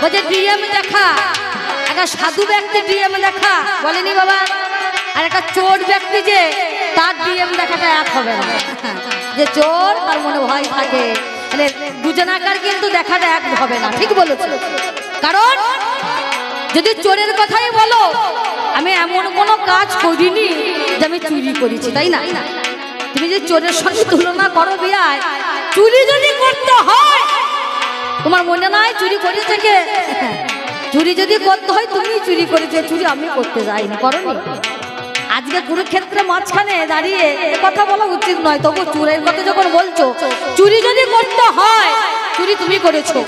বলছে ডিএম দেখা, একটা সাধু ব্যক্তি ডিএম দেখা বলেনি বাবা, আর একটা চোর ব্যক্তি যে তার ডিএম দেখাটা এক হবে না। যে চোর তার মনে ভয় থাকে, মানে দুজনাকার কিন্তু দেখাটা এক হবে না। ঠিক বলেছো? কারণ যদি চোরের কথাই বলো, আমি এমন কোনো কাজ করিনি যে আমি চুরি করেছি, তাই না? তুমি যে চোরের সঙ্গে তুলনা করো বিয়ায়, চুরি যদি করতে হয়, তোমার মনে নাই চুরি করেছে কে? চুরি যদি করতে হয় তুমি চুরি করেছো, চুরি আমি করতে যাইনি, করনি। আজকে কুরুক্ষেত্রে মাঝখানে দাঁড়িয়ে কথা বলা উচিত নয়, তবু চোরের কথা যখন বলছো, চুরি যদি করতে হয় চুরি তুমি করেছো।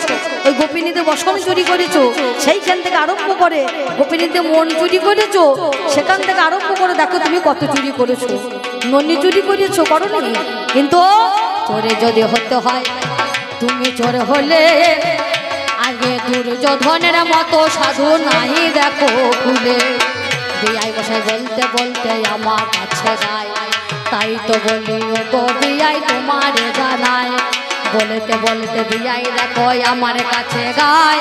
ওই গোপিনীতে বসন চুরি করেছো, সেইখান থেকে আরম্ভ করে গোপিনীতে মন চুরি করেছো, সেখান থেকে আরম্ভ করে দেখো তুমি কত চুরি করেছো। নন্নি চুরি করেছো, করনি? কিন্তু চোরে যদি হতে হয়, তুমি চোর হলে আগে দুর্যোধনের মতো সাধু নাই দেখো খুলে। বিয়াই বসাই বলতে বলতে আমার কাছে যায়, তাই তো বলি ও গো বিয়াই তোমারে জানায়। বলতে বলতে বিয়াই দেখো আমার কাছে গায়,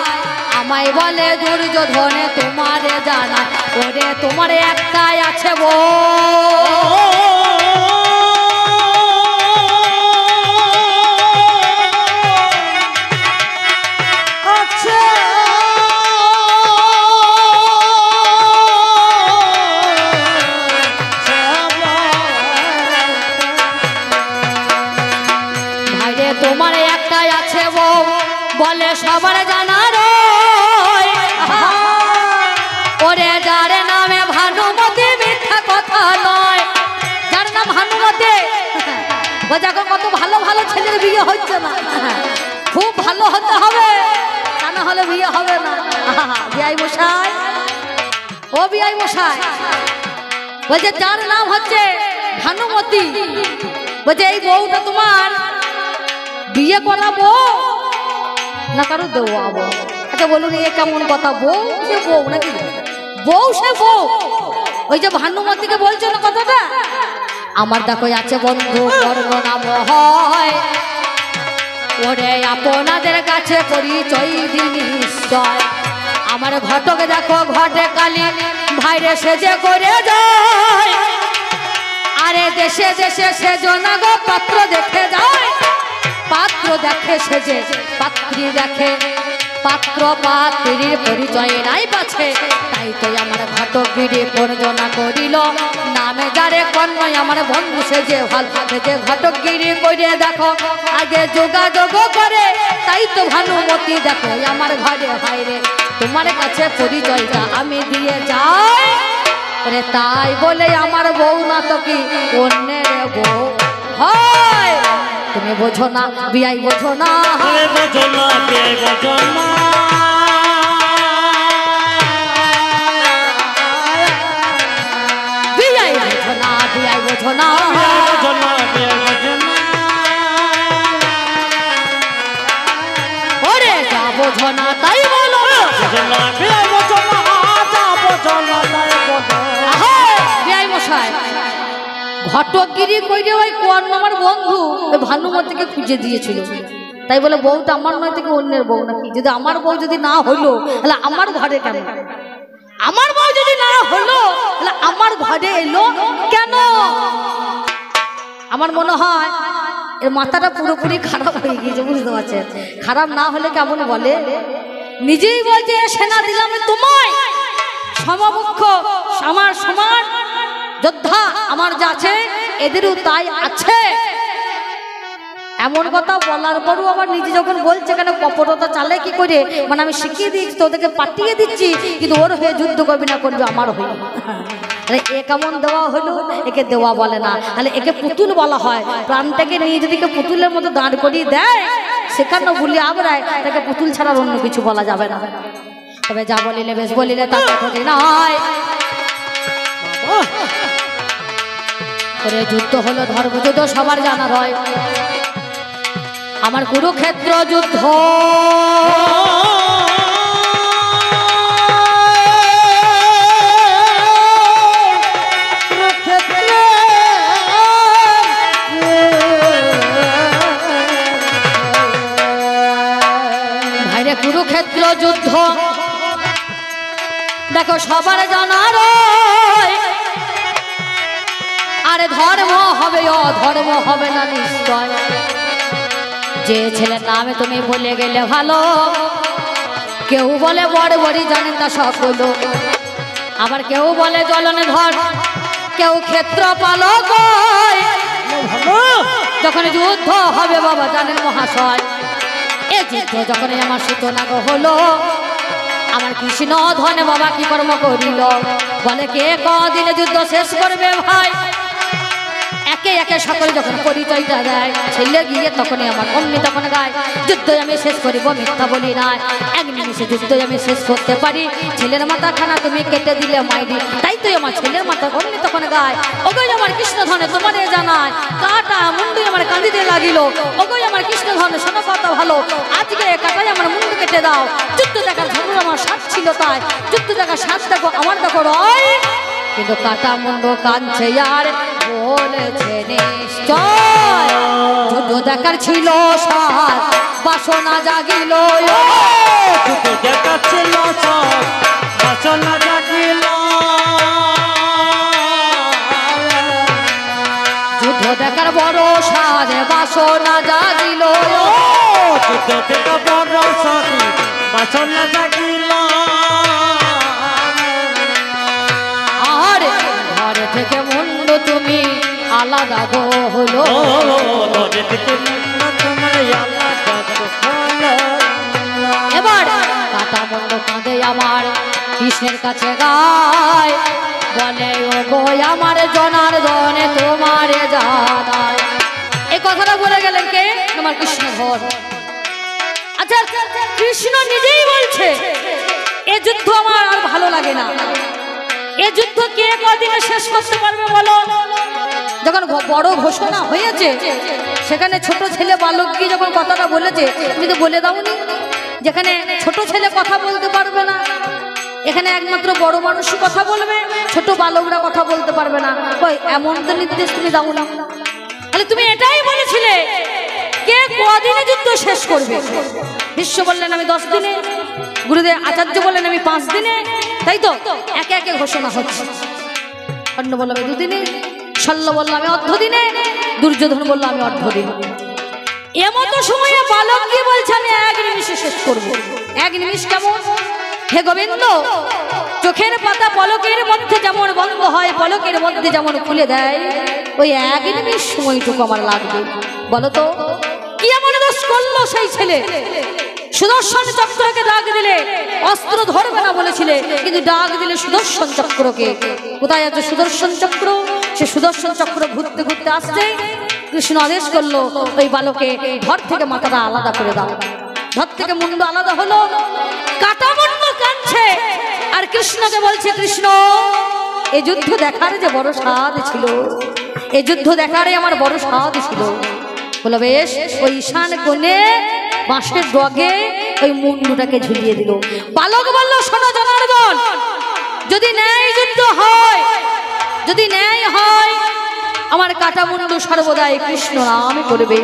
আমায় বলে দুর্যোধনে তোমারে জানায়। ওরে তোমার একটাই আছে তোমার একটাই আছে বউ, বলে সবার জানার। ওরে যার নামে ভানুমতি মিথ্যা কথা নয়, যার নাম ভানুমতি। ও দেখো কত ভালো ভালো ছেলের বিয়ে হচ্ছে না, খুব ভালো হতে হবে, তা না হলে বিয়ে হবে না। বিয়াই মশাই, ও বিয়াই মশাই, বলছে যার নাম হচ্ছে ভানুমতি, বলছে এই বউটা তোমার বিয়ে করাবো না কারো দেওয়াবো? আচ্ছা বলুন এ কেমন কথা? বউ সে বউ নাকি? বউ সে বউ। ওই যে ভানুমতিকে বলছো না কথাটা, আমার দেখো আছে বন্ধু কর্ম নাম হয়, ওরে আপনাদের কাছে পরিচয় নিশ্চয়। আমার ঘটক দেখো ঘটে কালী ভাইরে সেজে করে যায়, আরে দেশে দেশে সেজনা গো পাত্র দেখে যায়। পাত্র দেখে সেজে পাত্রী দেখে, পাত্র পাত্রীর পরিচয় নাই পাছে, তাই তো আমার ঘটকগিরি পর্যনা করিল। নামে যারে কন্যা আমার বন্ধু সেজে ভাল, সেজে ঘটকগিরি করে দেখো আগে যোগাযোগ করে। তাই তো ভানুমতি দেখো আমার ঘরে হাইরে, তোমার কাছে পরিচয়টা আমি দিয়ে যাই। ওরে তাই বলে আমার বউ না তো কি অন্যের বউ হয়? তুমি বোঝো না বিয়াই, বোঝো না, বোঝো না বিয়াই, বোঝো না। বিয়াই বোঝো না, বিয়াই বোঝো না, বোঝো না বিয়াই, বোঝো না। ওরে যা বোঝো না তাই বলো, বোঝো না বিয়াই, বোঝো না, যা বোঝো না তাই বলো। বিয়াই মশাই ঘটকগিরি কইরে ওই কোন আমার বন্ধু ওই ভানুমতিকে খুঁজে দিয়েছিল, তাই বলে বউটা আমার নয় থেকে অন্যের বউ নাকি? যদি আমার বউ যদি না হলো তাহলে আমার ঘরে কেন? আমার বউ যদি না হলো তাহলে আমার ঘরে এলো কেন? আমার মনে হয় এর মাথাটা পুরোপুরি খারাপ হয়ে গিয়েছে, বুঝতে পারছেন? খারাপ না হলে কেমন বলে, নিজেই বলছে সেনা দিলাম তোমায়, সমমুখ্য আমার সমান যোদ্ধা আমার যা আছে এদেরও তাই আছে। এমন কথা বলার পরও আবার নিজে যখন বলছে কেন কপটতা চালে কি করে, মানে আমি শিখিয়ে দিচ্ছি তোদেরকে পাঠিয়ে দিচ্ছি, কিন্তু ওর হয়ে যুদ্ধ করবি না, করবি আমার হয়ে। এ কেমন দেওয়া হলো? একে দেওয়া বলে না, তাহলে একে পুতুল বলা হয়। প্রাণটাকে নিয়ে যদি পুতুলের মতো দাঁড় করিয়ে দেয়, সেখানে ভুলি আবরায়, তাকে পুতুল ছাড়ার অন্য কিছু বলা যাবে না। তবে যা বলিলে বেশ বলিলে তা ক্ষতি নয়। যুদ্ধ হলো ধর্মযুদ্ধ, সবার জানার হয়। আমার কুরুক্ষেত্র যুদ্ধ, ভাইরে কুরুক্ষেত্র যুদ্ধ, দেখো সবার জানার আরে ধর্ম হবে অধর্ম হবে না নিশ্চয়। যে ছেলের নামে তুমি বলে গেলে ভালো, কেউ বলে বড় বড়ি জানেন তা সকল, আবার কেউ বলে জ্বলনে ধর, কেউ ক্ষেত্র পালক। যখন যুদ্ধ হবে বাবা জানেন মহাশয়, এ যুদ্ধ যখন আমার সূচনা হলো, আমার কৃষ্ণ ধনে বাবা কি কর্ম করিল, বলে কে কদিনে যুদ্ধ শেষ করবে ভাই। একে একে সকলে যখন পরিচয়টা দেয়, ছেলে গিয়ে তখনই আমার অমনি তখন গায়, যুদ্ধ আমি শেষ করিব মিথ্যা বলি না, এক নিমিষে যুদ্ধ আমি শেষ করতে পারি। ছেলের মাথা খানা তুমি কেটে দিলে মাইরি, তাই তো আমার ছেলের মাথা অমনি তখন গায়, ওগোই আমার কৃষ্ণ ধনে তোমারে জানায়, কাটা মুন্ডু আমার কাঁদিতে লাগিল, ওগোই আমার কৃষ্ণ ধনে শোনো কথা ভালো, আজকে কাটাই আমার মুন্ডু কেটে দাও। যুদ্ধ দেখার ধর্ম আমার সাথ ছিল তাই, যুদ্ধ দেখার সাথ দেখো আমার দেখো রয়, কিন্তু কাটা মুন্ডু কাঁদছে আর বলেছে নিশ্চয়, যুদ্ধ দেখার ছিল সাথ বাসনা জাগিল, যুদ্ধ দেখার ছিল সাথ বাসনা জাগিল, যুদ্ধ দেখার বড় সাথ বাসনা জাগিল, যুদ্ধ দেখা বড় সাথ বাসনা জাগিল। আর ঘর থেকে মুন্ডু তুমি আলাদা গো হলো, এবার কাটা মুন্ডু কাঁদে আমার কৃষ্ণের কাছে গায়, বলে ও গো আমার জনার্দনে তোমারে জানায়। এই কথাটা বলে গেলেন কে? তোমার কৃষ্ণ ঘর। আচ্ছা কৃষ্ণ নিজেই বলছে এ যুদ্ধ আমার আর ভালো লাগে না, এ যুদ্ধ কে কদিনে শেষ করতে পারবে বলো। যখন বড় ঘোষণা হয়েছে, সেখানে ছোট ছেলে বালককে যখন কথাটা বলেছে, তুমি তো বলে দাওনি যেখানে ছোট ছেলে কথা বলতে পারবে না, এখানে একমাত্র বড় মানুষই কথা বলবে, ছোট বালকরা কথা বলতে পারবে না, ওই এমন তো নির্দেশ তুমি দাও না। তাহলে তুমি এটাই বলেছিলে কে কদিনে যুদ্ধ শেষ করবে। বিশ্ব বললেন আমি 10 দিনে, গুরুদেব আচার্য বললেন আমি 5 দিনে, তাই তো একে একে ঘোষণা হচ্ছে। অন্য বলল আমি 2 দিনে, শল্য বলল আমি অর্ধ দিনে, দুর্যোধন বলল আমি অর্ধ দিনে। এমতো সময়ে বালক কি বলছে আমি 1 নিমিষে শেষ করব। 1 নিমিষ কেমন হে গোবিন্দ, চোখের পাতা পলকের মধ্যে যেমন বন্ধ হয়, পলকের মধ্যে যেমন খুলে দেয়, ওই 1 নিমিষ সময়টুকু আমার লাগবে। বলো তো কি এমন দোষ করলো সেই ছেলে? সুদর্শন চক্রকে ডাক দিলে অস্ত্র ধরবে না বলেছিলে, কিন্তু ডাক দিলে সুদর্শন চক্রকে। কোথায় আছে সুদর্শন চক্র? সে সুদর্শন চক্র ঘুরতে ঘুরতে আসছে, কৃষ্ণ আদেশ করলো ওই বালকে ধর থেকে মাথাটা আলাদা করে দাও। ধর থেকে মুন্ড আলাদা হলো, কাটা মুন্ড কাঁদছে আর কৃষ্ণকে বলছে কৃষ্ণ এই যুদ্ধ দেখার যে বড় স্বাদ ছিল, এই যুদ্ধ দেখারে আমার বড় স্বাদ ছিল। বলো বেশ, ওই ঈশান কোণে বাঁশের ডগে ওই মুন্ডুটাকে ঝুলিয়ে দিল। বালক বলল শোনো জনার্দন, যদি ন্যায় যুদ্ধ হয়, যদি ন্যায় হয়, আমার কাটা মুন্ডু সর্বদাই কৃষ্ণ নাম করবে,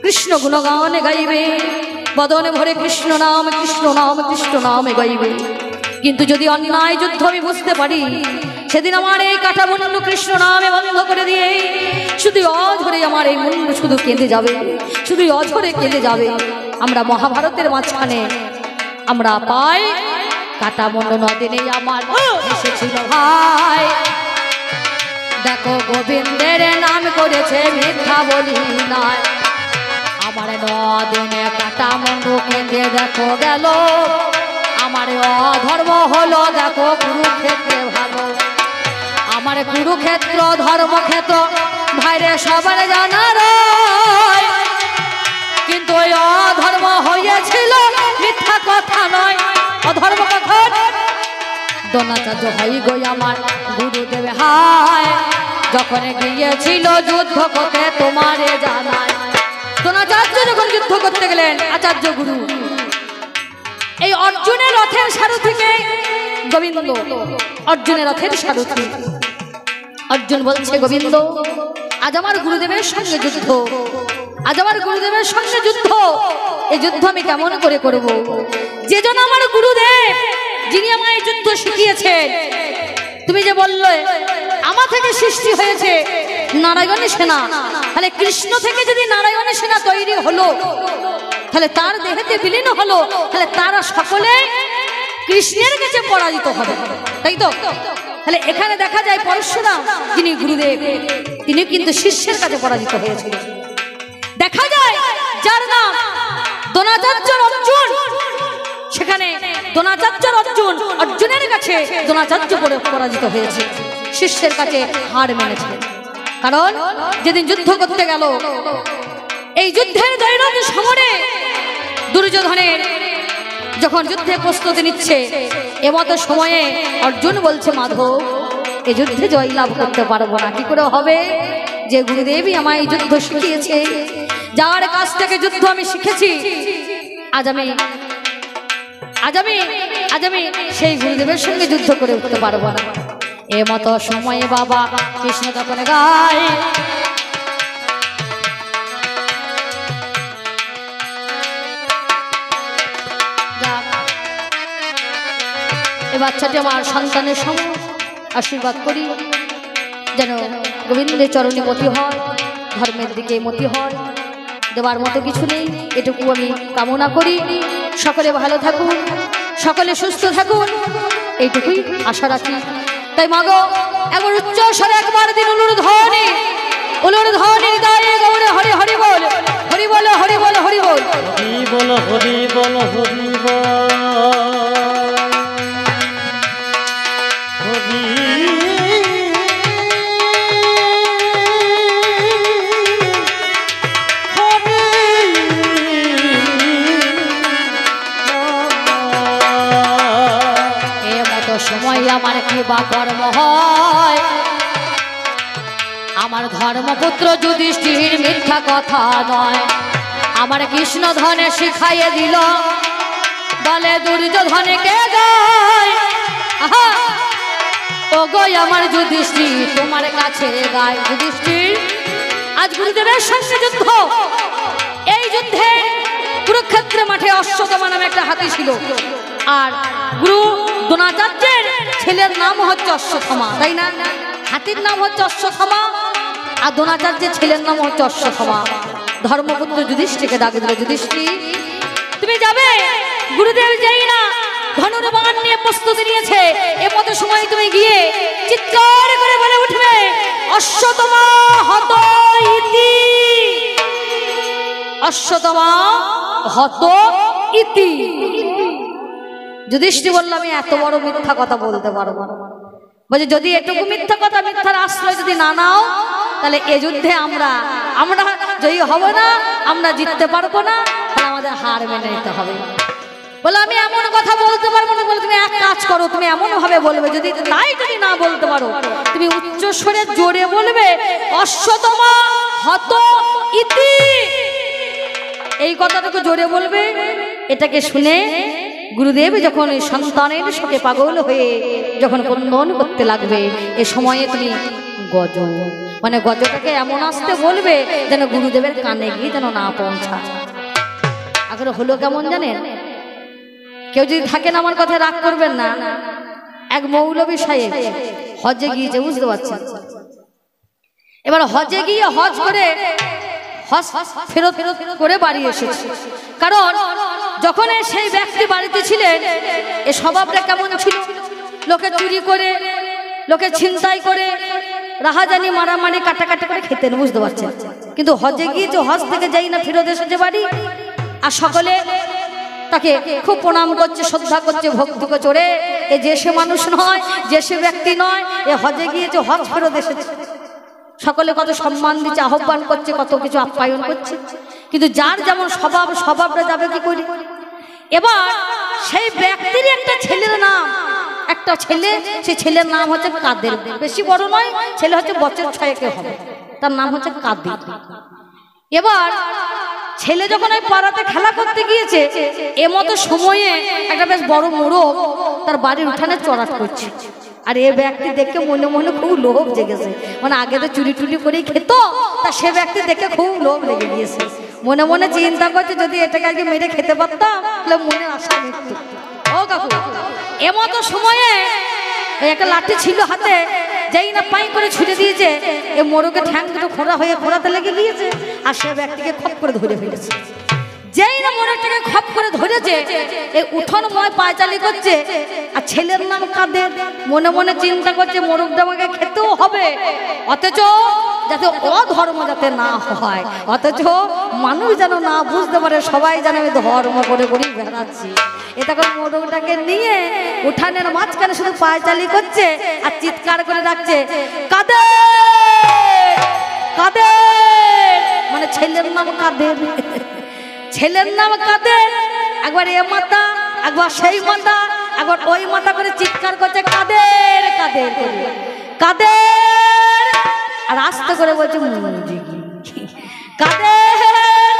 কৃষ্ণ গুণগানে গাইবে, বদনে ভরে কৃষ্ণ নাম কৃষ্ণ নাম কৃষ্ণ নামে গাইবে। কিন্তু যদি অন্যায় যুদ্ধ আমি বুঝতে পারি, সেদিন আমার এই কাটা মুন্ডু কৃষ্ণ নামে বন্ধ করে দিয়ে শুধু অঝরে আমার এই মুন্ডু শুধু কেঁদে যাবে, শুধু অঝরে কেঁদে যাবে। আমরা মহাভারতের মাঝখানে আমরা পাই কাটা মুন্ডু নদিনে আমার এসেছিল ভাই, দেখো গোবিন্দের নাম করেছে মিথ্যা বলি নাই, আমার নদিনে কাটা মুন্ডু কেঁদে দেখো গেল, আমার অধর্ম হলো দেখো কুরুক্ষেত্রে ভালো, আমার কুরুক্ষেত্র ধর্মক্ষেত্র ভাইরে সবার জানার, কিন্তু ওই অধর্ম হয়েছিল মিথ্যা কথা নয়, অধর্ম কথা। দ্রোণাচার্য ভাই গো আমার গুরুদেব হায়, যখন গিয়েছিল যুদ্ধ করতে তোমারে জানায়। দ্রোণাচার্য যখন যুদ্ধ করতে গেলেন, আচার্য গুরু এই অর্জুনের রথের সারথিকে গোবিন্দ, অর্জুনের রথের সারথি। অর্জুন বলছে গোবিন্দ আজ আমার গুরুদেবের সঙ্গে যুদ্ধ, আজ আমার গুরুদেবের সঙ্গে যুদ্ধ, এই যুদ্ধ আমি কেমন করে করব? যে জন আমার গুরুদেব, যিনি আমায় এই যুদ্ধ শিখিয়েছেন, তুমি যে বললে আমার থেকে সৃষ্টি হয়েছে নারায়ণের সেনা, তাহলে কৃষ্ণ থেকে যদি নারায়ণের সেনা তৈরি হলো, তাহলে তার দেহেতে বিলীন হলো, তাহলে তারা সকলে কৃষ্ণের কাছে পরাজিত হবে, তাই তো? তাহলে এখানে দেখা যায় পরশুরাম যিনি গুরুদেব, তিনি কিন্তু শিষ্যের কাছে পরাজিত হয়েছিল। দেখা যায় যার নাম দ্রোণাচার্য অর্জুন, সেখানে দ্রোণাচার্য অর্জুন, অর্জুনের কাছে দ্রোণাচার্য পরাজিত হয়েছে, শিষ্যের কাছে হার মেনেছে। কারণ যেদিন যুদ্ধ করতে গেল, এই যুদ্ধের দৈরথ সমরে দুর্যোধনের যখন যুদ্ধে প্রস্তুতি নিচ্ছে, এমতো সময়ে অর্জুন বলছে, মাধব, এই যুদ্ধে জয়লাভ করতে পারবো না। কি করে হবে? যে গুরুদেবই আমায় এই যুদ্ধ শিখিয়েছে, যার কাছ থেকে যুদ্ধ আমি শিখেছি, আজ আমি সেই গুরুদেবের সঙ্গে যুদ্ধ করে উঠতে পারবো না। এমতো সময়ে বাবা কৃষ্ণ তখন গায়, এ বাচ্চাটি আমার সন্তানের সঙ্গে আশীর্বাদ করি, যেন গোবিন্দের চরণে মতি হয়, ধর্মের দিকে মতি হয়। দেওয়ার মতো কিছু নেই, এটুকু আমি কামনা করি। সকলে ভালো থাকুন, সকলে সুস্থ থাকুন, এইটুকুই আশা রাখি। তাই মাগো, একবার উচ্চ স্বরে একবার দিন উলুর ধ্বনি হৃদয়ে গৌরে হরি হরি বল, হরি বল, হরি বল, হরি বল, হরি বল, হরি বল, হরি বল, হরি সময় আমার কি বা কর্ম হয়? আমার ধর্মপুত্র যুধিষ্ঠির মিথ্যা কথা নয়, আমার কৃষ্ণ ধনে শিখাইয়ে দিল, বলে দুর্যোধনে কে গায়, ও গো আমার যুধিষ্ঠির তোমার কাছে গায়। যুধিষ্ঠির, আজ গুরুদেবের সঙ্গে যুদ্ধ, এই যুদ্ধে কুরুক্ষেত্রের মাঠে অশ্বত্থামা নামে একটা হাতি ছিল, আর গুরু দ্রোণাচার্যের ছেলের নাম হচ্ছে অশ্বত্থামা, তাই না? হাতির নাম হচ্ছে অশ্বত্থামা, আর দ্রোণাচার্যের ছেলের নাম হচ্ছে অশ্বত্থামা। ধর্মপুত্র যুধিষ্ঠিরকে ডাক দিল, যুধিষ্ঠির তুমি যাবে? গুরুদেব যাই না, ধনুর্বাণ নিয়ে প্রস্তুতি নিয়েছে, এমত সময় তুমি গিয়ে চিৎকার করে বলে উঠবে, অশ্বত্থামা হত ইতি, অশ্বত্থামা হত ইতি। যুধিষ্ঠির বলল, আমি এত বড় মিথ্যা কথা বলতে পারবো না। বলছে, যদি এটুকু মিথ্যা কথা, মিথ্যার আশ্রয় যদি না নাও, তাহলে এ যুদ্ধে আমরা জয়ী হব না, আমরা জিততে পারবো না, তাহলে আমাদের হার মেনে নিতে হবে। বলে, আমি এমন কথা বলতে পারবো না। বলে, তুমি এক কাজ করো, তুমি এমন ভাবে বলবে, যদি না বলতে পারো, তুমি উচ্চ স্বরে জোরে বলবে, অশ্বত্থামা হত ইতি, এই কথাটাকে জোরে বলবে। এটাকে শুনে গুরুদেব যখন সন্তানের শোকে পাগল হয়ে যখন ক্রন্দন করতে লাগবে, এ সময়ে তুমি গজ, মানে গজটাকে এমন আসতে বলবে যেন গুরুদেবের কানে গিয়ে যেন না পৌঁছায়। এখন হলো কেমন জানেন? কেউ যদি থাকেন আমার কথা রাগ করবেন না, এক মৌলবী সাহেব হজে গিয়েছে, বুঝতে পারছেন? এবার হজে গিয়ে হজ করে ফেরত করে বাড়ি এসেছে। কারণ যখন সেই ব্যক্তি বাড়িতে ছিলেন, এ স্বভাবটা কেমন ছিল? লোকে চুরি করে, লোকে ছিনতাই করে, রাহাজানি মারামারি কাটাকাটি করে খেতেন, বুঝতে পারছেন? কিন্তু হজে গিয়ে যে হজ থেকে যাই না ফেরত এসেছে বাড়ি, আর সকলে তাকে খুব প্রণাম করছে, শ্রদ্ধা করছে, ভক্তি করছে। ওরে, এ যে সে মানুষ নয়, যে সে ব্যক্তি নয়, এ হজে গিয়ে যে হজ ফেরত এসেছে। সকলে কত সম্মান দিচ্ছে, আহ্বান করছে, কত কিছু আপ্যায়ন করছে। কিন্তু যার যেমন স্বভাবটা যাবে কি করে? এবার সেই ব্যক্তির একটা ছেলের নাম, একটা ছেলে, সেই ছেলের নাম হচ্ছে কাদের, বেশি বড় নয়, ছেলে হচ্ছে বছর 6 হবে, তার নাম হচ্ছে কাদের। এবার ছেলে যখন ওই পাড়াতে খেলা করতে গিয়েছে, এমতো সময়ে একটা বেশ বড় মোড়ক তার বাড়ির উঠানে চড়াট করছে। আর এ ব্যক্তি দেখে মনে মনে খুব লোভ জেগেছে, মানে আগে তো চুরি টুরি করেই খেত, তা সে ব্যক্তি দেখে খুব লোভ লেগে গিয়েছে। মনে মনে চিন্তা করছে যদি এটাকে আজকে মেরে খেতে পারতাম তাহলে মনে আশা মৃত্যু। ও কাকু, এমতো সময়ে একটা লাঠি ছিল হাতে, যেই না পাই করে ছুটে দিয়েছে, এ মোরগে ঠ্যাং দুটো খোঁড়া হয়ে খোঁড়াতে লেগে গিয়েছে, আর সে ব্যক্তিকে খপ করে ধরে ফেলেছে। যেই না মোরগটাকে খপ করে ধরেছে, এই উঠোনময় পায়চালি করছে, আর ছেলের নাম কাদের। মনে মনে চিন্তা করছে মোরগটা আমাকে খেতেও হবে, অথচ যাতে অধর্ম যাতে না হয়, অথচ মানুষ যেন না বুঝতে পারে, সবাই যেন আমি ধর্ম করে করেই বেড়াচ্ছি। এ তখন মোরগটাকে নিয়ে উঠানের মাঝখানে শুধু পায়চালি করছে আর চিৎকার করে ডাকছে, কাদের কাদের, মানে ছেলের নাম কাদের, ছেলের নাম কাদের। একবার এ মাথা, একবার সেই মাথা, একবার ওই মাথা করে চিৎকার করছে, কাদের কাদের কাদের, আর আস্তে করে বলছে মুরগি কাদের,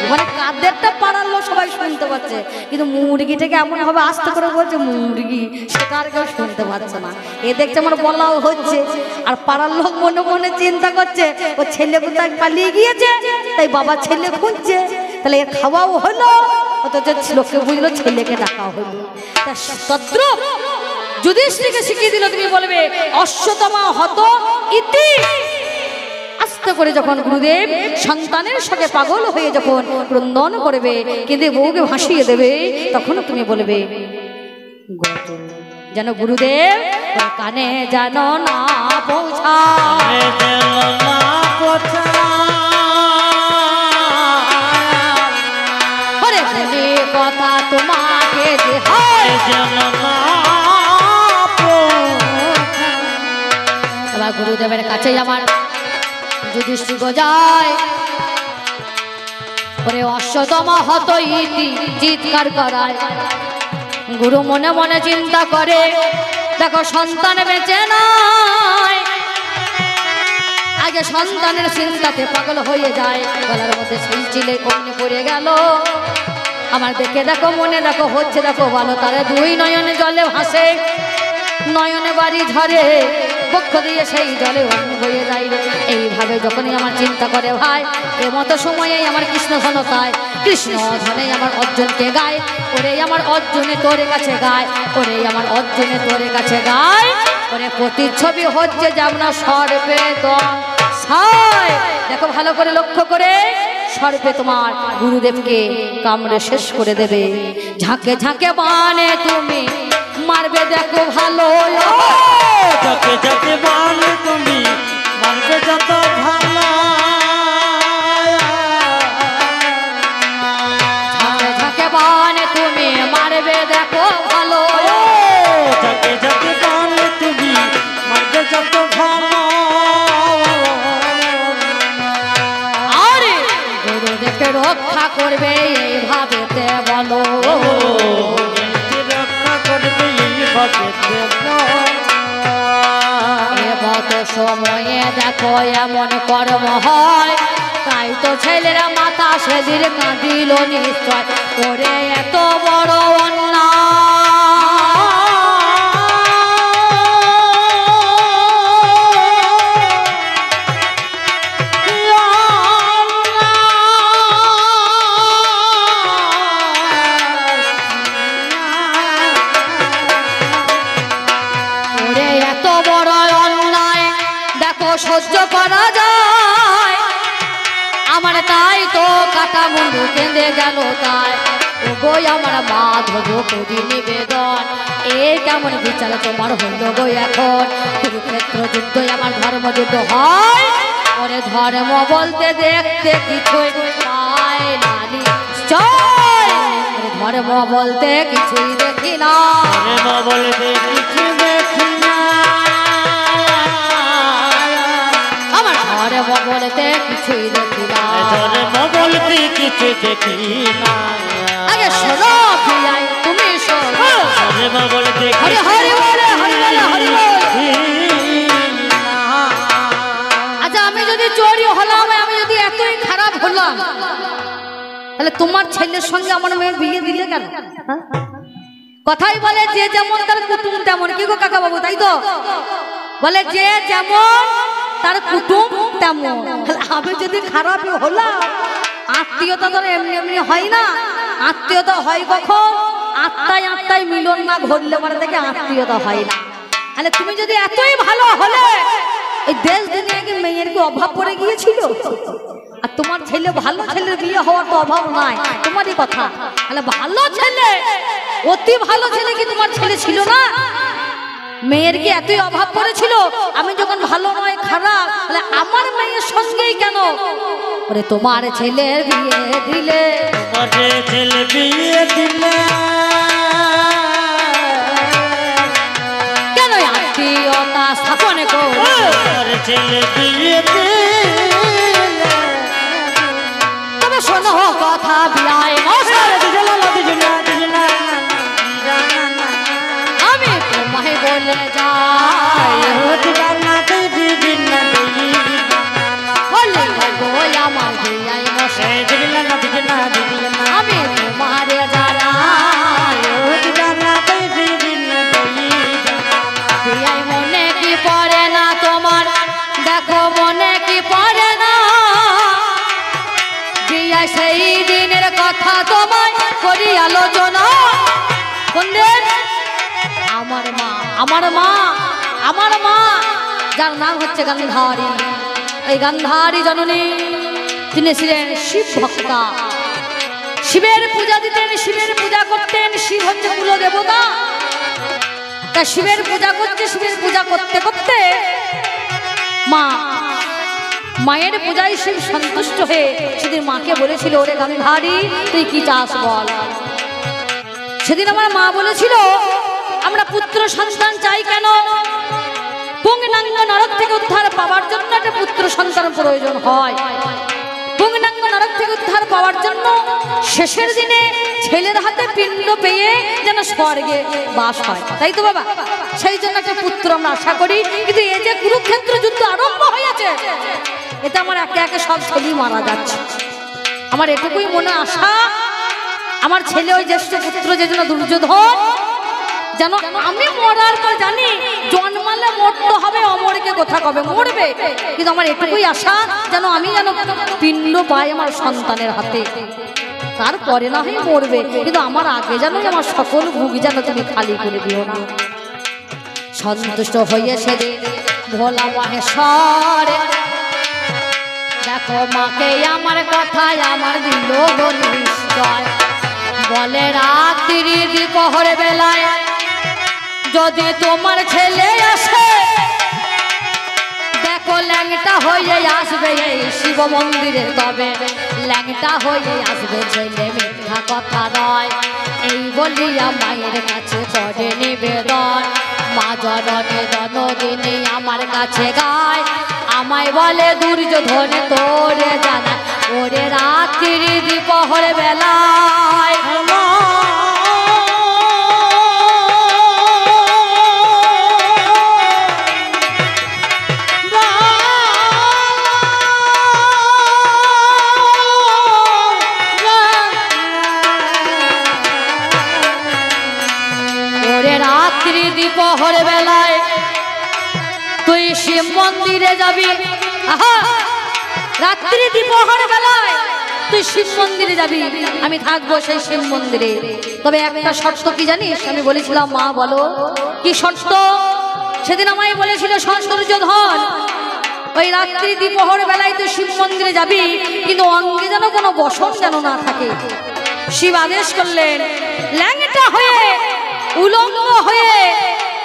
মানে কাদেরটা পাড়ার লোক সবাই শুনতে পাচ্ছে, কিন্তু মুরগিটাকে এমন ভাবে আস্তে করে বলছে মুরগি, সেটা আর কেউ শুনতে পাচ্ছে না। এ দেখছে আমার বলাও হচ্ছে, আর পাড়ার লোক মনে মনে চিন্তা করছে ও ছেলে কোথায় পালিয়ে গিয়েছে, তাই বাবা ছেলে খুঁজছে, তাহলে এর খাওয়াও হলো, অথচ লোকে বুঝলো ছেলেকে ডাকাও হলো। তদ্রূপ যুধিষ্ঠিরকে শিখিয়ে দিল, তুমি বলবে অশ্বতমা হত ইতি। আস্তে করে যখন গুরুদেব সন্তানের সঙ্গে পাগল হয়ে যখন ক্রন্দন করবে, কিন্তু বউকে ভাসিয়ে দেবে, তখন তুমি বলবে যেন গুরুদেব কানে যেন না পৌঁছায়, কথা তোমাকে যে হয় এবার গুরুদেবের কাছে আমার যুধিষ্ঠির যায়, ওরে অশ্বতমা হত ইতি চিৎকার করায়। গুরু মনে মনে চিন্তা করে, দেখো সন্তান বেঁচে নাই, আগে সন্তানের চিন্তাতে পাগল হয়ে যায়, গলার মধ্যে সেই চিলে অগ্নি পড়ে গেল। আমার দেখে দেখো মনে দেখো হচ্ছে দেখো ভালো, তারা দুই নয়নে জলে ভাসে, নয়নে বাড়ি ঝরে, পক্ষ দিয়ে সেই জলে অগ্নি হয়ে যায়। এইভাবে যখনই আমার চিন্তা করে ভাই, এমতো সময়ে আমার কৃষ্ণ ধন পায়, কৃষ্ণ ধনে আমার অর্জুনকে গায়, ওরে আমার অর্জুনে তোরে কাছে গায়, ওরে আমার অর্জুনে তোরে কাছে গায়, ওরে প্রতিচ্ছবি হচ্ছে যেমন সর্বে দশায়। দেখো ভালো করে লক্ষ্য করে, সর্বে তোমার গুরুদেবকে কামড়ে শেষ করে দেবে, ঝাঁকে ঝাঁকে বানে তুমি মারবে, দেখো ভালো ঝাঁকে ঝাঁকে বানে তুমি মারবে যত ভালো, ঝাঁকে ঝাঁকে বানে তুমি মারবে, দেখো ভালো, ঝাঁকে ঝাঁকে বানে তুমি মারবে যত ভালো। আরে গুরুদেবকে রক্ষা করবে এইভাবে বলো, রক্ষা করবে এইভাবে এমত সময়ে দেখো এমন কর্ম হয়, তাই তো ছেলেরা মাথা সেদিন কাঁদিল নিশ্চয়, করে এত বড় সহ্য করা যায় আমার, তাই তো কাটা মুন্ডু কেঁদে গেল, তাই ও গো আমার মাধব করি নিবেদন, এ কেমন বিচার তোমার হইল গো এখন, কুরুক্ষেত্র যুদ্ধ আমার ধর্মযুদ্ধ হয়, ওরে ধর্ম বলতে দেখতে কিছুই পায় না নিশ্চয়, ধর্ম বলতে কিছুই দেখি না, ধর্ম বলতে কিছু দেখি না, ধর্ম বলতে কিছুই দেখি না, ধর্ম বলতে কিছু দেখি না। আগে শোনো ভাই তুমি শোনো, ধর্ম বলতে হরি হরি বলে হরি বলে হরি বলে। আচ্ছা আমি যদি চোরি হলাম, আমি যদি এতই খারাপ হলাম, তাহলে তোমার ছেলের সঙ্গে আমার মেয়ের বিয়ে দিলে কেন? কথাই বলে যে যেমন তার কুটুম তেমন, কি গো কাকা বাবু, তাই তো বলে যে যেমন তার কুটুম তেমন। আমি যদি খারাপ হলাম, আত্মীয়তা তো এমনি এমনি হয় না, আত্মীয়তা হয় কখন আত্মায় আত্মায় মিলন না ঘটলে পরে থেকে আত্মীয়তা হয় না। তাহলে তুমি যদি এতই ভালো হলে এই দেশ দুনিয়ায় কি মেয়ের কি অভাব পড়ে গিয়েছিল? আর তোমার ছেলে ভালো ছেলের বিয়ে হওয়ার তো অভাব নাই, তোমারই কথা। তাহলে ভালো ছেলে, অতি ভালো ছেলে কি তোমার ছেলে ছিল না? মেয়ের কি এতই অভাব পড়েছিল? আমি যখন ভালো নয় খারাপ, তাহলে আমার মেয়ের সঙ্গেই কেন ওরে তোমার ছেলের বিয়ে দিলে, তোমার ছেলে বিয়ে দিলে কেন আত্মীয়তা স্থাপন করে তোমার ছেলে বিয়ে দিলে। তবে শোনো কথা বিয়ায় মশাই, আমি তোমায় বলে যাই বলে গো আমার বিয়ায় মশাই, আমি তোমারে জানাই বিয়ায় মনে কি পড়ে না তোমার, দেখো মনে কি পড়ে না বিয়া সেই দিনের কথা তোমায় করি আলোচনা। কোন দিন? আমার মা, আমার মা, আমার মা যার নাম হচ্ছে গান্ধারী, এই গান্ধারী জননী তিনি ছিলেন শিব ভক্তা, শিবের পূজা দিতেন, শিবের পূজা করতেন। শিব হচ্ছে কুল দেবতা, তা শিবের পূজা করছে, শিবের পূজা করতে করতে মা, মায়ের পূজায় শিব সন্তুষ্ট হয়ে সেদিন মাকে বলেছিল ওরে গান্ধারী তুই কি চাস বল। সেদিন আমার মা বলেছিল আমরা পুত্র সন্তান চাই। কেন? পুংনাঙ্গ নরক থেকে উদ্ধার পাওয়ার জন্য একটা পুত্র সন্তান প্রয়োজন হয়। পুংনাঙ্গ নরক থেকে উদ্ধার পাওয়ার জন্য শেষের দিনে ছেলের হাতে পিণ্ড পেয়ে যেন স্বর্গে বাস হয়, তাই তো বাবা? সেই জন্য একটা পুত্র আমরা আশা করি। কিন্তু এই যে কুরুক্ষেত্র যুদ্ধ আরম্ভ হয়েছে, এতে আমার একে একে সব ছেলেই মারা যাচ্ছে। আমার এটুকুই মনে আশা, আমার ছেলে ওই জ্যেষ্ঠ পুত্র যে জন্য দুর্যোধন, যেন আমি মরার পর জানি জন্মালে মরতে হবে, অমরকে কোথা কবে মরবে, কিন্তু আমার এটুকুই আশা যেন আমি যেন পিণ্ড পাই আমার সন্তানের হাতে, তারপরে না হয় মরবে, কিন্তু আমার আগে যেন আমার সকল ভোগ যেন তুমি খালি করে দিও না। সন্তুষ্ট হয়ে সেদিন ভোলা মহেশ্বর দেখো মাকে আমার কথায় আমার দিল নিশ্চয়, বলে রাত্রি দ্বিপহর বেলায় যদি তোমার ছেলে আসে দেখো ল্যাংটা হয়ে আসবে এই শিব মন্দিরে, তবে ল্যাংটা হয়ে আসবে ছেলে, মিথ্যা কথা নয়। এই বলিয়া মায়ের কাছে করে নিবেদন, মা জননী জনদিনী আমার কাছে গায়, আমায় বলে দুর্যোধন তোরে জানা ওরে রাত্রি দ্বিপহর বেলায় দ্বিপহর বেলায় তুই শিব মন্দিরে যাবি। আহা, রাত্রি দ্বিপহর বেলায় তুই শিব মন্দিরে যাবি, আমি থাকবো সেই শিব মন্দিরে। তবে একটা শর্ত কি জানিস? আমি বলেছিলাম মা বলো কি শর্ত? সেদিন আমায় বলেছিল দুর্যোধন ওই রাত্রি দ্বিপহর বেলায় তুই শিব মন্দিরে যাবি, কিন্তু অঙ্গে যেন কোনো বসন যেন না থাকে। শিব আদেশ করলেন ল্যাংটা হয়ে উলঙ্গ হয়ে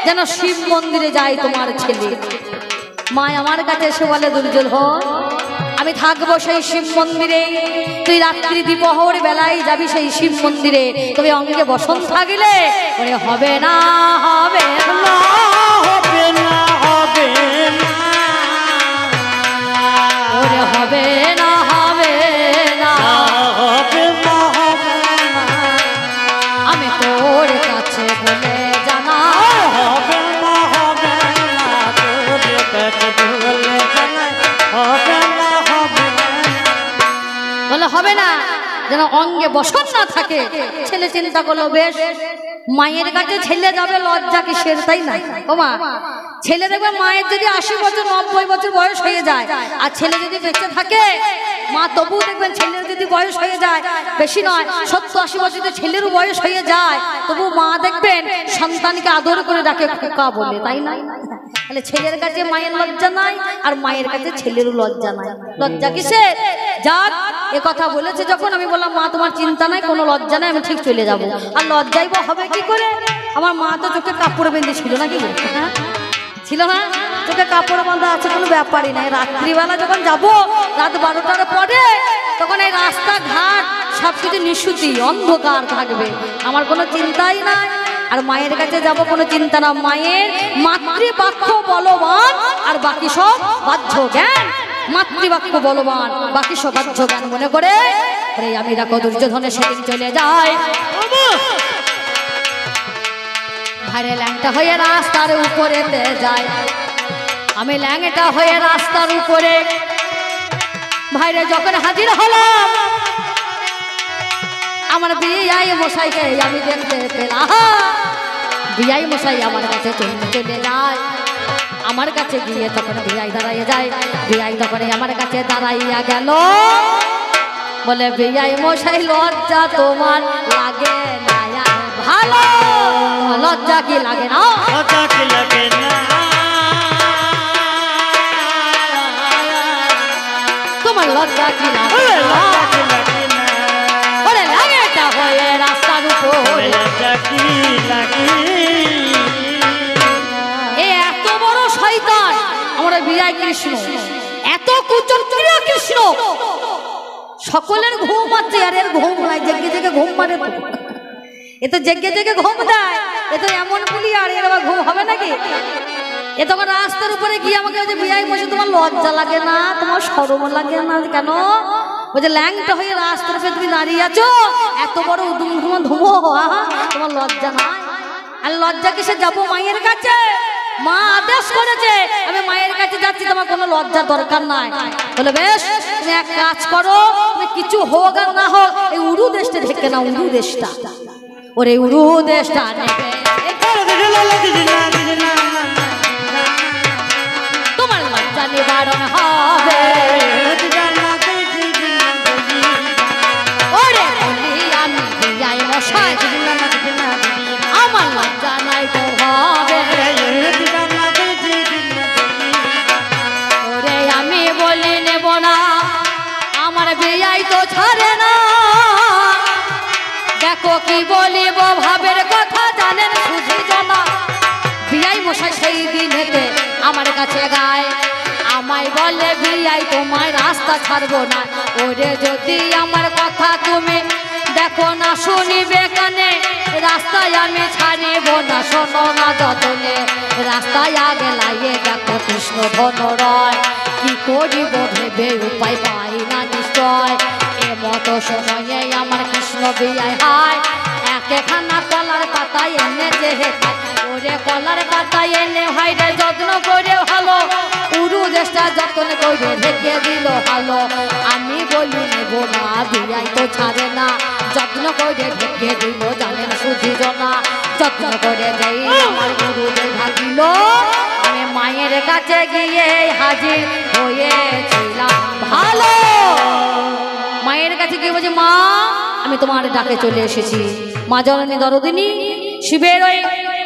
যেন শিব মন্দিরে যায় তোমার ছেলে। মা আমার কাছে এসে বলে দুর্যোধন আমি থাকবো সেই শিব মন্দিরে, তুই রাত্রি দ্বিপহর বেলায় যাবি সেই শিব মন্দিরে, তবে অঙ্গে বসন থাকলে ওরে হবে না, হবে না, হবে না, হবে না, ওরে হবে না, হবে না, হবে না, হবে না, আমি তোর কাছে বলে জানা হবে না, হবে না, তোর কাছে বলে জানাই হবে না, হবে না, বলে হবে না, যেন অঙ্গে বসন না থাকে। ছেলে চিন্তা করলো বেশ মায়ের কাছে ছেলে যাবে লজ্জা কিসের, তাই না? ও মা, ছেলে দেখবে মায়ের যদি 80 বছর 90 বছর বয়স হয়ে যায় আর ছেলে যদি বেঁচে থাকে, মা তবু দেখবেন ছেলের যদি বয়স হয়ে যায়, বেশি নয় 70-80 বছর যদি ছেলেরও বয়স হয়ে যায়, তবু মা দেখবেন সন্তানকে আদর করে ডাকে খোকা বলে, তাই না? তাহলে ছেলের কাছে মায়ের লজ্জা নাই আর মায়ের কাছে ছেলেরও লজ্জা নাই। লজ্জা কিসের? যাক, এ কথা বলেছে যখন আমি বললাম মা তোমার চিন্তা নাই, কোনো লজ্জা নাই, আমি ঠিক চলে যাব। আর লজ্জাই বা হবে কি করে? আমার মা তো চোখে কাপড় বেঁধেছিল নাকি? হ্যাঁ ছিল না, চোখে কাপড় বাঁধা আছে, কোনো ব্যাপারই নাই। রাত্রিবেলা যখন যাব, রাত 12টার পরে, তখন এই রাস্তাঘাট সবকিছু নিশুতি অন্ধকার থাকবে, আমার কোনো চিন্তাই নাই। আর মায়ের কাছে যাব, কোনো চিন্তা না। মায়ের মাতৃবাক্য বলবান আর বাকি সব বাহ্য জ্ঞান। মাতৃবাক্য বলবান, বাকি সব বাহ্য জ্ঞান মনে করে আমি দেখো দুর্যোধনের সেদিন চলে যায়। ভারে ল্যাংটা হয়ে রাস্তার উপরে যায়, আমি ল্যাংটা হয়ে রাস্তার উপরে ভাইরে যখন হাজির হলাম, আমার বিয়াই মশাইকে আমি দেখতে পেলাম। বিয়াই মশাই আমার কাছে চলে যায়, আমার কাছে গিয়ে তখন বিয়াই দাঁড়াইয়া যায়। বিয়াই তখন আমার কাছে দাঁড়াইয়া গেল, বলে বিয়াই মশাই লজ্জা তোমার লাগে না? ভালো, লজ্জা কি লাগে না? লজ্জা কি লাগে না? তোমার লজ্জা কি লাগে না? ওরে লাগেটা হয়ে রাস্তার উপরে লজ্জা কি লাগে? এত বড় শয়তান আমরা বিজয় কৃষ্ণ, এত কুচক্রীয় কৃষ্ণ, সকলের ঘুম আছে আর এর ঘুম নাই। জেগে জেগে ঘুম মারে তো, এ তো জেগে জেগে ঘুম দেয়, এ তো এমন বলি আর এর আবার ঘুম হবে নাকি? এ তখন রাস্তার উপরে গিয়ে আমাকে বলছে বিয়াই বসে তোমার লজ্জা লাগে না, তোমার শরম লাগে না কেন? বলছে ল্যাংটা হয়ে রাস্তার উপরে তুমি দাঁড়িয়ে আছো, এত বড় উদুম ধুমো ধুমো, তোমার লজ্জা নাই? আর লজ্জা কিসে যাবো মায়ের কাছে? মা আদেশ করেছে আমি মায়ের কাছে যাচ্ছি, তোমার কোনো লজ্জার দরকার নাই। বলে বেশ, তুমি এক কাজ করো, তুমি কিছু হোক আর না হোক এই উড়ু দেশটা ঢেকে না, উড়ু দেশটা, ওরে উড়ু দেশটা নেবে, তোমার লজ্জা নিবারণ হবে। ওরে বলি আমি বিয়াই মশাই, আমার লজ্জা নাই তো হবে। ওরে আমি বলি নেব না, আমার বিয়াই তো ছাড়ে না। দেখো কি বলিব ভাবের কথা জানেন সুঝি জানা। বিয়াই মশাই সেই দিনেতে আমার কাছে গায়, আমায় বলে বিয়াই তোমায় রাস্তা ছাড়বো না। ওরে যদি আমার কথা তুমি দেখো না শুনিবে কানে, রাস্তায় আমি ছাড়িব না, শোনো না যতনে। রাস্তায় আগে লাগিয়ে দেখো কৃষ্ণ ধন রয়, কি করিব ভেবে উপায় পাই না নিশ্চয়। এমতো সময়ে আমার কৃষ্ণ বিয়াই হায়, একেখানা কলার পাতায় এনে যে হেতায়। ওরে কলার পাতায় এনে ভাইরে যত্ন করে ভালো, উড়ু দেশটা যত্ন করে ঢেকে দিল ভালো। আমি বলি নেব না, বিয়াই তো ছাড়ে না, যত্ন করে ঢেকে দিল জানেন সুঝি জনা। যত্ন করে দেই আমার গুরু ঢাকিল, আমি মায়ের কাছে গিয়ে হাজির হয়েছিলাম ভালো। মায়ের কাছে গিয়ে বলছে মা আমি তোমার ডাকে চলে এসেছি। মা জননী দরদিনী শিবের ওই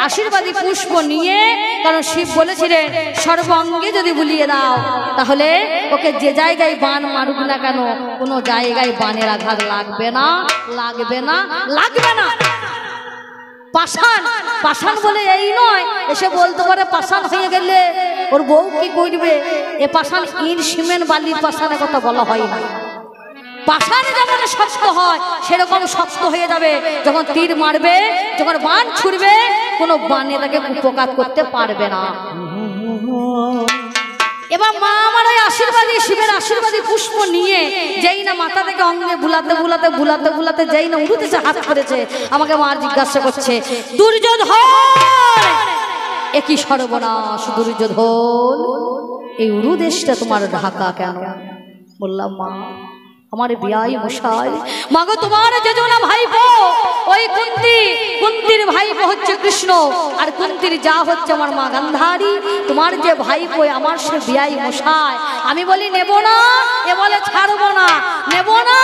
আশীর্বাদী পুষ্প নিয়ে, কারণ শিব বলেছিলেন সর্বাঙ্গে যদি বুলিয়ে দাও তাহলে ওকে যে জায়গায় বান মারুক না কেন কোনো জায়গায় বানের আঘাত লাগবে না, লাগবে না, লাগবে না। পাষাণ, পাষাণ বলে এই নয় এসে বলতে পারে পাষাণ হয়ে গেলে ওর বউ কি করবে। এ পাষাণ ইট সিমেন্ট বালির পাষাণের কথা বলা হয় না। পাষাণ যেমন শক্ত হয় সেরকম শক্ত হয়ে যাবে যখন তীর মারবে, যখন বান ছুড়বে, কোনো বানে তাকে উপকার করতে পারবে না। এবার মা আমার ওই আশীর্বাদী শিবের আশীর্বাদী পুষ্প নিয়ে যেই না মাথা থেকে অঙ্গে বুলাতে বুলাতে বুলাতে বুলাতে যেই না উড়ুতেছে হাত করেছে, আমাকে মা জিজ্ঞাসা করছে দুর্যোধন এ কি সর্বনাশ দুর্যোধন, এই উড়ু দেশটা তোমার ঢাকা কেন? বললাম মা আমার বিয়াই মশাই, মাগো তোমার যোজনা ভাইপো ওই কুন্তির ভাইপো হচ্ছে কৃষ্ণ, আর কুন্তির যা হচ্ছে আমার মা গান্ধারী। তোমার যে ভাইপো আমার সে বিয়াই মশাই। আমি বলি নেব না, এ বলে ছাড়বো না, নেব না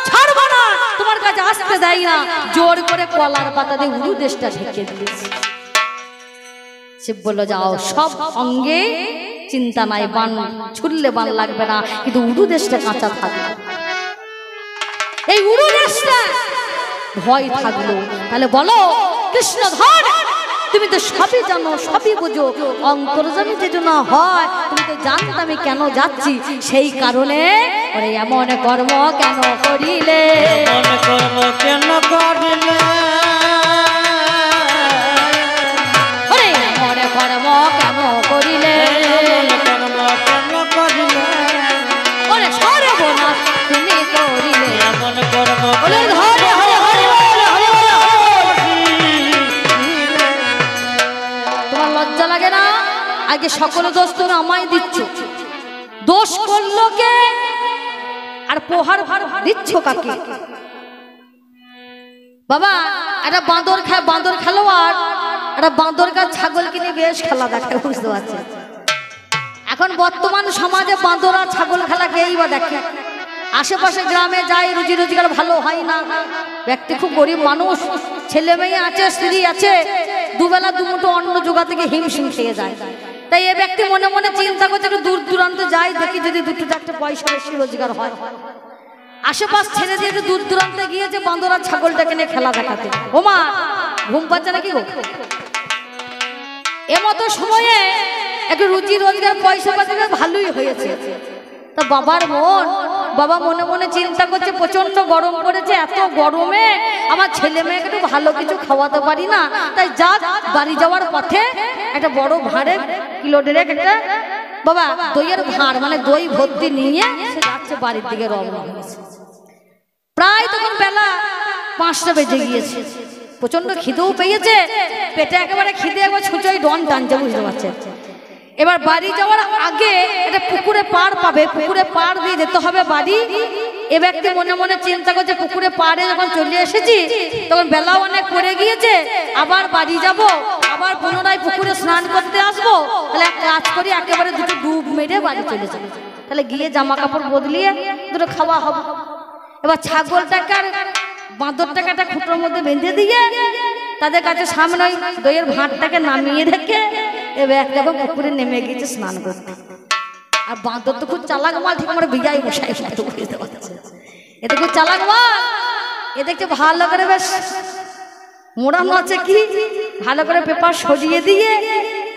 ছাড়বো না, তোমার কাছে আসতে দেয় না, জোর করে কলার পাতা দিয়ে উড়ু দেশটা ঢেকে দিয়েছে। শিব বলল যাও, সব অঙ্গে চিন্তা নাই, বান ছুড়লে বান লাগবে না, কিন্তু উড়ু দেশটা কাঁচা থাকবে। এই উড়ু দেশটা ভয় থাকলো। তাহলে বলো কৃষ্ণধর, তুমি তো সবই জানো, সবই বুঝো, অন্তর্যামী যে জন্য হয় তুমি তো জানতে আমি কেন যাচ্ছি, সেই কারণে ওরে এমন কর্ম কেন করিলে, এমন কর্ম কেন করিলে, ওরে এমন কর্ম কেন করিলে, এমন কর্ম কেন করিলে, ওরে সর্বনাশ তুমি করিলে, এমন কর্ম ওরে হরে হরে হরে বল, হরে বল। তোমার লজ্জা লাগে না? আগে সকল দোষ তুমি আমায় দিচ্ছ, দোষ করলো কে আর পোহার ভার দিচ্ছ কাকে? বাবা একটা বাঁদর খেলোয়াড় একটা বাঁদর গাছ ছাগল কিনে বেশ খেলা দেখে, বুঝতে পারছে। এখন বর্তমান সমাজে বাঁদর আর ছাগল খেলা কেই বা দেখে? আশেপাশে গ্রামে যায়, রুজি রোজগার ভালো হয় না, ব্যক্তি খুব গরিব মানুষ, ছেলে মেয়ে আছে, স্ত্রী আছে, দুবেলা দুমুঠো অন্ন জোগা থেকে হিমশিম খেয়ে যায়। তাই এ ব্যক্তি মনে মনে চিন্তা করছে একটু দূর দূরান্তে যাই, দেখি যদি দুটো চারটে পয়সা বেশি রোজগার হয়। আশেপাশ ছেড়ে দিয়ে দূর দূরান্তে গিয়েছে বাঁদর আর ছাগলটাকে নিয়ে খেলা দেখাতে। ও মা, ঘুম পাচ্ছে নাকি গো? এমতো সময়ে একটু রুজি রোজগার পয়সা পাতি ভালোই হয়েছে। তা বাবা মনে মনে চিন্তা করছে প্রচন্ড গরম পড়েছে, এত গরমে আমার ছেলে মেয়েকে একটু ভালো কিছু খাওয়াতে পারি না, তাই যা বাড়ি যাওয়ার পথে একটা বড় ভাঁড়ে কিলো ডেরেক একটা বাবা দইয়ের ভাঁড় মানে দই ভর্তি নিয়ে সে যাচ্ছে বাড়ির দিকে রওনা হয়েছে। প্রায় তখন বেলা 5টা বেজে গিয়েছে, প্রচন্ড খিদেও পেয়েছে, পেটে একেবারে খিদে একবার ছুঁচোই ডন টানছে, বুঝতে পারছে। এবার বাড়ি যাওয়ার আগে একটা পুকুরে পাড় পাবে, পুকুরে পাড় দিয়ে যেতে হবে বাড়ি। এ ব্যক্তি মনে মনে চিন্তা করছে পুকুরে পাড়ে যখন চলে এসেছি তখন বেলাও অনেক পড়ে গিয়েছে, আবার বাড়ি যাব, আবার পুনরায় পুকুরে স্নান করতে আসবো, তাহলে এক কাজ করি একেবারে দুটো ডুব মেরে বাড়ি চলে যাবো, তাহলে গিয়ে জামা কাপড় বদলিয়ে দুটো খাওয়া হবে। এবার ছাগলটাকে আর বাঁদরটাকে একটা খুঁটোর মধ্যে বেঁধে দিয়ে তাদের কাছে সামনে ওই দইয়ের ভাঁড়টাকে নামিয়ে রেখে এবার এক দেখো পুকুরে নেমে গিয়েছে স্নান করতে। আর বাঁদর তো খুব চালাক মাল, ঠিক আমরা বিজাই মশাই বুঝতে পারছে, এতে খুব চালাক মাল। এ দেখছে ভালো করে বেশ মোড়ানো আছে, কি ভালো করে পেপার সরিয়ে দিয়ে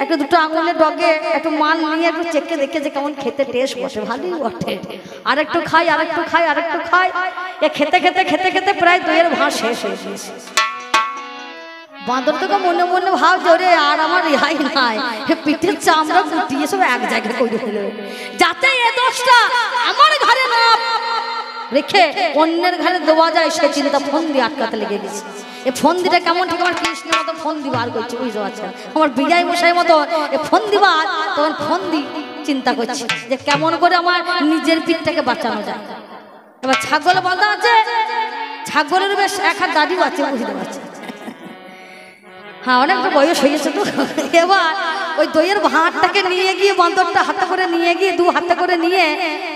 একটু দুটো আঙুলের ডগে একটু মান নিয়ে একটু চেকে দেখে যে কেমন খেতে টেস্ট বসে, ভালোই বটে, আরেকটু খাই আরেকটু খাই আরেকটু খাই। এ খেতে খেতে খেতে খেতে প্রায় দইয়ের ভাঁড় শেষ হয়ে গিয়েছে। বাঁদর তোকে মনে মনে ভাব জোরে আর আমার রেহাই নাই, পিঠের চামড়া গুটিয়ে সব এক জায়গায় করে ফেলে, যাতে এ দোষটা আমার ঘরে না রেখে অন্যের ঘরে দেওয়া যায় সে চিন্তা ফোন দিয়ে আটকাতে লেগে গেছে। এ ফোন দিটা কেমন ঠিক আমার কৃষ্ণের মতো ফোন দি বার করছে, বুঝতে পারছেন, আমার বিজয় মশাই মতো এ ফোন দিবার তখন ফোন দি চিন্তা করছে যে কেমন করে আমার নিজের পিঠটাকে বাঁচানো যায়। এবার ছাগল বাঁধা আছে, ছাগলের বেশ এক হাত দাড়িও আছে, বুঝতে পারছে, হ্যাঁ অনেকটা বয়স হয়েছে তো। এবার ওই দইয়ের ভাঁড়টাকে নিয়ে গিয়ে বাঁদরটা হাতে করে নিয়ে গিয়ে দু হাতে করে নিয়ে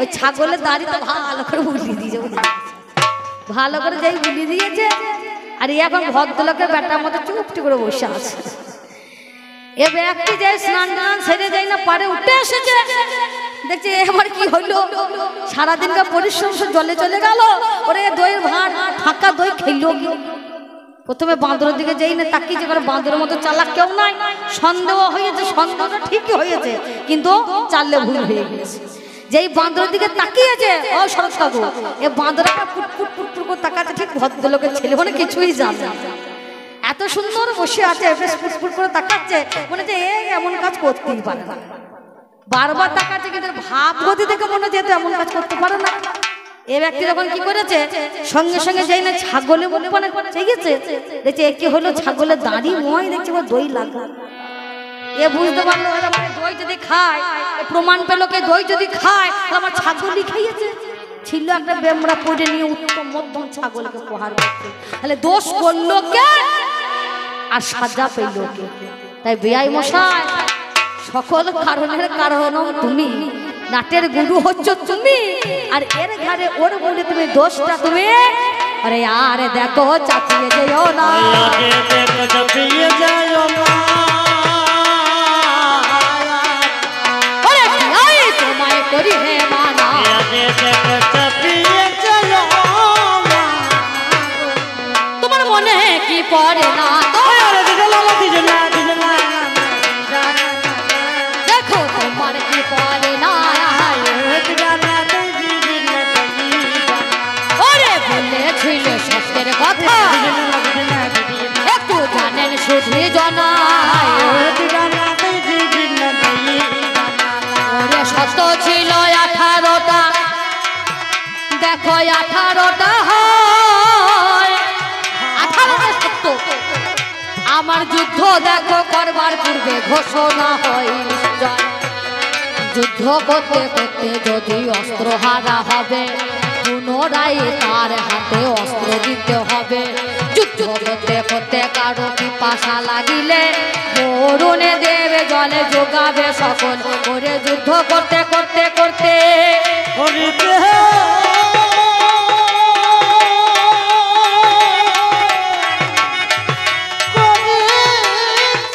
ওই ছাগলের দাড়িতে ভালো করে বুলিয়ে দিয়েছে, ভালো করে যাই বুলিয়ে দিয়েছে। আর এখন ভদ্রলোকের ব্যাটার মতো চুপটি করে বসে আছে। এ ব্যক্তি যাই স্নান টান সেরে যাই না পারে উঠে এসেছে, দেখছে এবার কি হইলো, সারাদিনকার পরিশ্রম জলে চলে গেল, ওরে দইয়ের ভাঁড় ফাঁকা দই খেলো কি। প্রথমে বাঁদরের দিকে যেই না তাকিয়েছে, কারণ বাঁদরের মতো চালাক কেউ নাই, সন্দেহ হয়েছে, সন্দেহটা ঠিকই হয়েছে কিন্তু চাললে ভুল হয়ে গেছে। যেই বাঁদরের দিকে তাকিয়েছে, ও শরৎ কাকু, এ বাঁদরটা পুটপুট পুটপুট করে তাকাচ্ছে, ঠিক ভদ্রলোকের ছেলে মানে কিছুই জানে, এত সুন্দর বসে আছে, বেশ ফুটফুট করে তাকাচ্ছে, মনে হচ্ছে এ এমন কাজ করতেই পারে না, বারবার তাকাচ্ছে, কিন্তু ভাব গতি দেখে মনে হচ্ছে এমন কাজ করতে পারে না। এ ব্যক্তি যখন কি করেছে, সঙ্গে সঙ্গে যাই না ছাগলে মনে মনে চেয়েছে, দেখছে কি হলো, ছাগলের দাড়ি ময় দেখছে দই লাগা। এ বুঝতে পারলো দই যদি খায়, প্রমাণ পেলো কে দই যদি খায় আমার ছাগলই খেয়েছে। ছিল একটা বেমরা পড়ে নিয়ে উত্তম মধ্যম ছাগলকে প্রহার করছে। তাহলে দোষ করলো কে আর সাজা পেল কে? তাই বেয়াই মশাই, সকল কারণের কারণ তুমি, নাটের গুরু হচ্ছ তুমি, আর এর ঘরে ওর বলে তুমি দোষটা তুমি। আরে আরে দেখো চাপিয়ে যেও না, দেখো চাপিয়ে যাও না, ওরে বেয়াই তোমায় করি হে মানা, দেখো চাপিয়ে যাও না। তোমার মনে কি পড়ে না? দেখো তোমার কি পড়ে না, ওরে বলেছিল সত্যের কথা, একটু জানেন শুধু জানা, ওরে সত্য ছিল 18টা, দেখো 18টা হয়, 18টা সত্য। আমার যুদ্ধ দেখো করবার পূর্বে ঘোষণা হয় নিশ্চয়, যুদ্ধ করতে করতে যদি অস্ত্র হারা হবে, পুনরায় তার হাতে অস্ত্র দিতে হবে। যুদ্ধ করতে করতে কারো পিপাসা লাগিলে বরুণে দেবে জলে যোগাবে সকল, করে যুদ্ধ করতে করতে